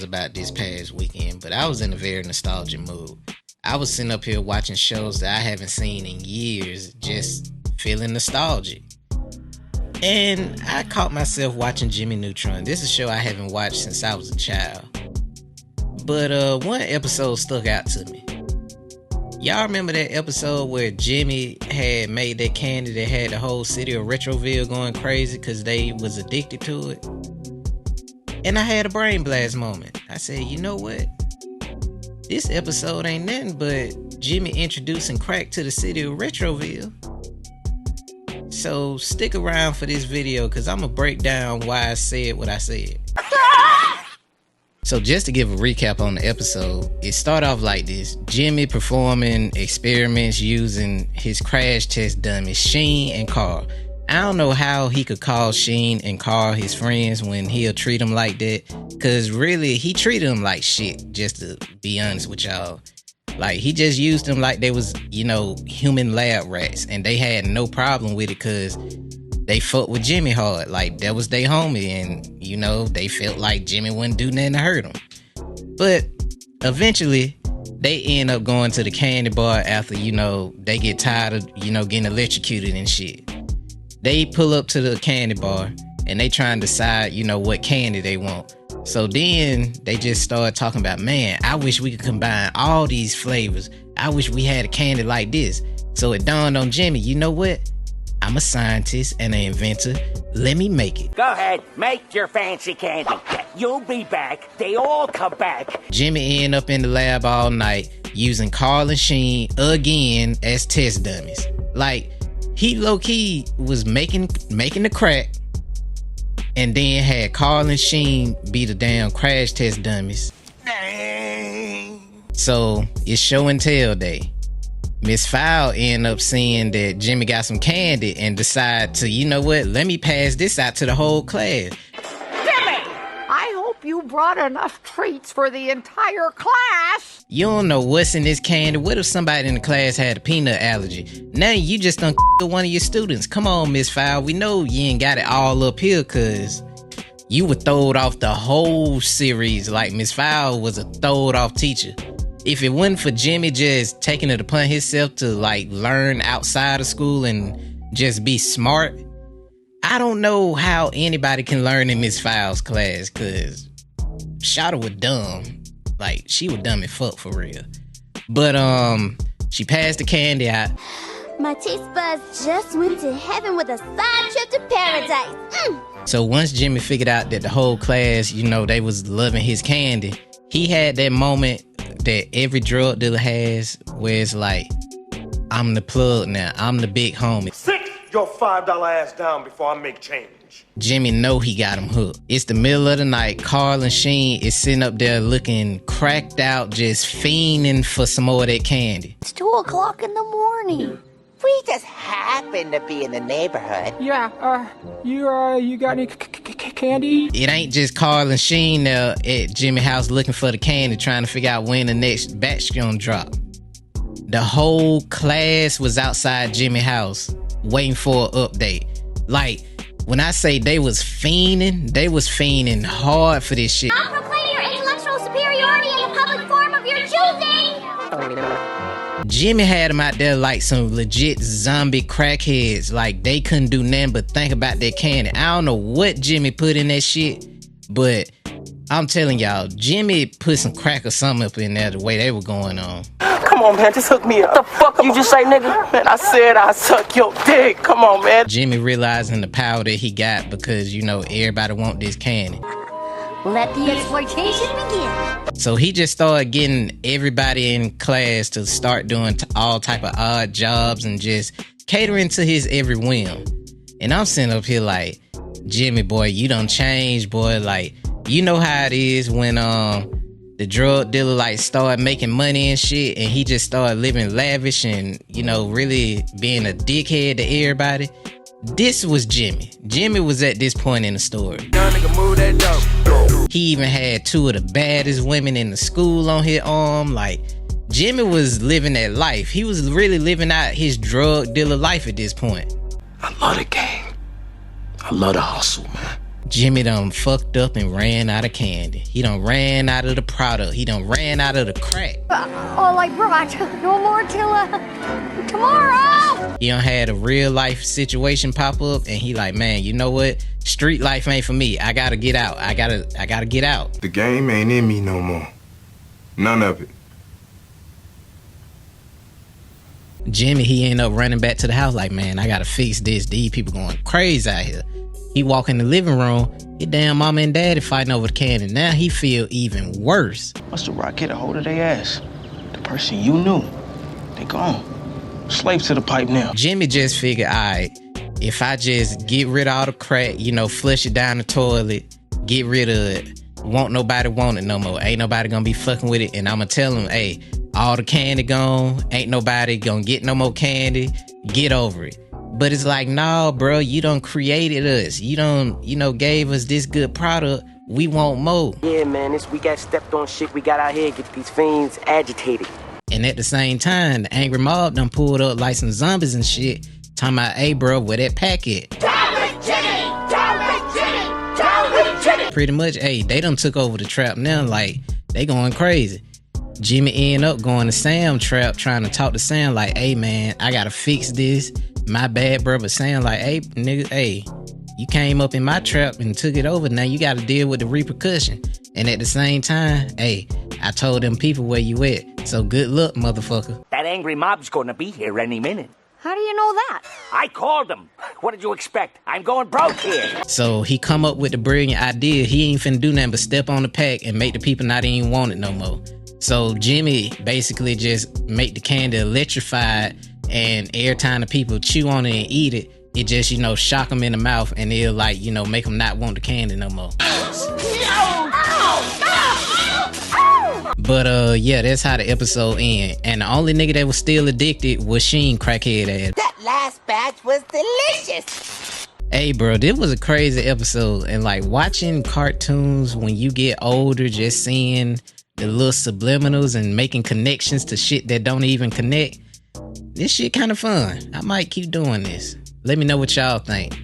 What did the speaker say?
about this past weekend, but I was in a very nostalgic mood. I was sitting up here watching shows that I haven't seen in years, just feeling nostalgic. And I caught myself watching Jimmy Neutron. This is a show I haven't watched since I was a child. But one episode stuck out to me. Y'all remember that episode where Jimmy had made that candy that had the whole city of Retroville going crazy because they was addicted to it? And I had a brain blast moment. I said, you know what? This episode ain't nothing but Jimmy introducing crack to the city of Retroville. So stick around for this video because I'm going to break down why I said what I said. So just to give a recap on the episode, it started off like this. Jimmy performing experiments using his crash test dummies, Sheen and Carl. I don't know how he could call Sheen and Carl his friends when he'll treat them like that. Cause really, he treated them like shit, just to be honest with y'all. Like, he just used them like they was, human lab rats. And they had no problem with it cause they fucked with Jimmy hard. Like, that was their homie. And, they felt like Jimmy wouldn't do nothing to hurt them. But eventually, they end up going to the candy bar after, they get tired of, getting electrocuted and shit. They pull up to the candy bar and they try and decide, what candy they want. So then they just start talking about, man, I wish we could combine all these flavors. I wish we had a candy like this. So it dawned on Jimmy, you know what? I'm a scientist and an inventor. Let me make it. Go ahead, make your fancy candy. You'll be back. They all come back. Jimmy end up in the lab all night using Carl and Sheen again as test dummies. Like, he low-key was making the crack and then had Carl and Sheen be the damn crash test dummies. So it's show and tell day. Miss Fowl end up seeing that Jimmy got some candy and decide to, let me pass this out to the whole class. I hope you brought enough treats for the entire class. You don't know what's in this candy. What if somebody in the class had a peanut allergy? Now you just done one of your students. Come on, Miss Fowl. We know you ain't got it all up here because you were throwed off the whole series. Like, Miss Fowl was a throwed off teacher. If it wasn't for Jimmy just taking it upon himself to learn outside of school and just be smart, I don't know how anybody can learn in Miss Fowl's class, cause Shawty was dumb. Like, she was dumb as fuck for real. But she passed the candy out. My taste buds just went to heaven with a side trip to paradise. So once Jimmy figured out that the whole class, they was loving his candy, he had that moment that every drug dealer has where it's like, I'm the plug now. I'm the big homie. Sit your $5 ass down before I make change. Jimmy know he got him hooked. It's the middle of the night. Carl and Sheen is sitting up there looking cracked out, just fiending for some more of that candy. It's 2 o'clock in the morning. We just happen to be in the neighborhood. Yeah, you got any candy? It ain't just Carl and Sheen there at Jimmy's house looking for the candy, trying to figure out when the next batch gonna drop. The whole class was outside Jimmy's house waiting for an update. Like, when I say they was fiending hard for this shit. I'll proclaim your intellectual superiority in the public forum of your choosing. Jimmy had them out there like some legit zombie crackheads. Like, they couldn't do nothing but think about that candy. I don't know what Jimmy put in that shit, but I'm telling y'all, Jimmy put some crack or something up in there the way they were going on. Come on, man, just hook me up. The fuck you just say, nigga? Man, I said I suck your dick. Come on, man. Jimmy realizing the power that he got because, everybody want this candy. Let the exploitation begin. So he just started getting everybody in class to start doing all type of odd jobs and just catering to his every whim. And I'm sitting up here like, Jimmy, boy, you done changed, boy. Like, you know how it is when the drug dealer started making money and shit, and he just started living lavish and really being a dickhead to everybody. This was Jimmy. Jimmy was at this point in the story. Young nigga, move that dope. He even had 2 of the baddest women in the school on his arm. Like, Jimmy was living that life. He was really living out his drug dealer life at this point. I love the game. I love the hustle, man. Jimmy done fucked up and ran out of candy. He done ran out of the product. He done ran out of the crack. All I brought. No more till tomorrow. He done had a real life situation pop up, and he like, man, you know what? Street life ain't for me. I gotta get out. I gotta get out. The game ain't in me no more. None of it. Jimmy, he ended up running back to the house like, man, I gotta fix this. These people going crazy out here. He walk in the living room, his damn mama and daddy fighting over the candy. Now he feel even worse. Must have rock hit a hold of their ass. The person you knew, they gone. Slave to the pipe now. Jimmy just figured, all right, if I just get rid of all the crack, you know, flush it down the toilet, get rid of it, won't nobody want it no more. Ain't nobody gonna be fucking with it. And I'ma tell them, hey, all the candy gone. Ain't nobody gonna get no more candy. Get over it. But it's like, nah, bro, you done created us. You done, you know, gave us this good product. We want more. Yeah, man, this we got stepped on shit. We got out here get these fiends agitated. And at the same time, the angry mob done pulled up like some zombies and shit. Talking about, hey, bro, where that pack at? Down with Jimmy! Down with Jimmy! Down with Jimmy! Pretty much, hey, they done took over the trap now. Like, they going crazy. Jimmy end up going to Sam trap, trying to talk to Sam like, hey, man, I gotta fix this. My bad, bro. But Sam like, hey, nigga, hey, you came up in my trap and took it over. Now you got to deal with the repercussion. And at the same time, hey, I told them people where you at. So good luck, motherfucker. That angry mob's gonna be here any minute. How do you know that? I called him. What did you expect? I'm going broke here. So he come up with the brilliant idea. He ain't finna do nothing but step on the pack and make the people not even want it no more. So Jimmy basically just make the candy electrified, and every time the people chew on it and eat it, it just, you know, shock them in the mouth, and it'll, like, you know, make them not want the candy no more. But yeah, that's how the episode ended. And the only nigga that was still addicted was Sheen crackhead ass. That last batch was delicious. Hey bro, this was a crazy episode. And like watching cartoons when you get older, just seeing the little subliminals and making connections to shit that don't even connect, this shit kind of fun. I might keep doing this. Let me know what y'all think.